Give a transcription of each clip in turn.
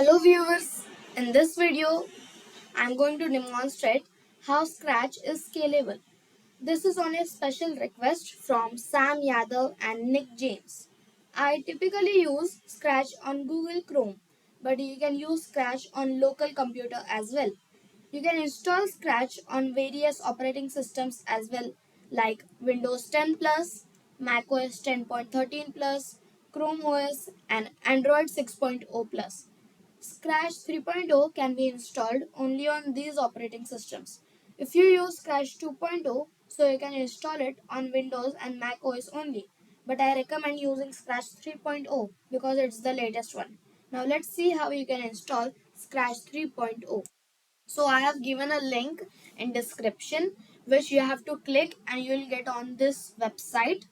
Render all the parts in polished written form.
Hello viewers, in this video I am going to demonstrate how Scratch is scalable. This is on a special request from Sam Yadav and Nick James. I typically use Scratch on Google Chrome, but you can use Scratch on local computer as well. You can install Scratch on various operating systems as well, like Windows 10 Plus, macOS 10.13 Plus, Chrome OS, and Android 6.0 Plus. Scratch 3.0 can be installed only on these operating systems. If you use Scratch 2.0, so you can install it on Windows and Mac OS only. But I recommend using Scratch 3.0 because it's the latest one. Now let's see how you can install Scratch 3.0. So I have given a link in description which you have to click and you will get on this website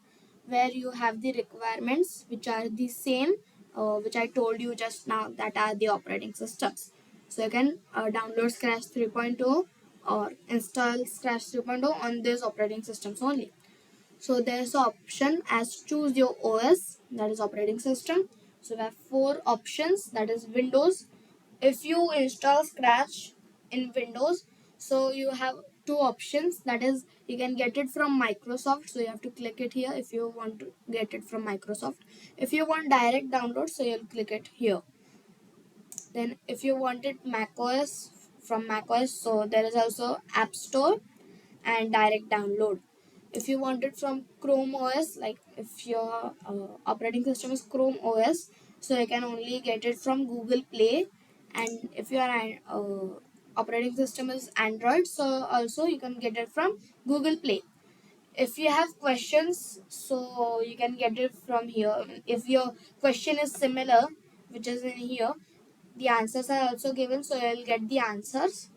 where you have the requirements which are the same which I told you just now, that are the operating systems. So you can download Scratch 3.0 or install Scratch 3.0 on these operating systems only. So there's an option as choose your OS, that is operating system. So we have four options, that is Windows. If you install Scratch in Windows, so you have two options, that is you can get it from Microsoft, so you have to click it here if you want to get it from Microsoft. If you want direct download, so you'll click it here. Then if you want it macOS, from macOS, so there is also App Store and direct download. If you want it from Chrome OS, like if your operating system is Chrome OS, so you can only get it from Google Play. And if your operating system is Android, so also you can get it from Google Play. If you have questions, so you can get it from here. If your question is similar, which is in here, the answers are also given, so you'll get the answers.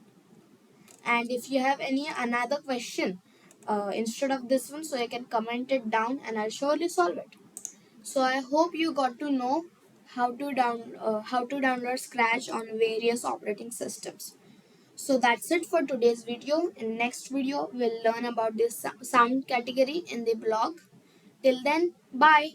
And if you have any another question instead of this one, so you can comment it down and I'll surely solve it. So I hope you got to know how to download Scratch on various operating systems. So that's it for today's video. In next video we'll learn about this sound category in the blog. Till then, bye.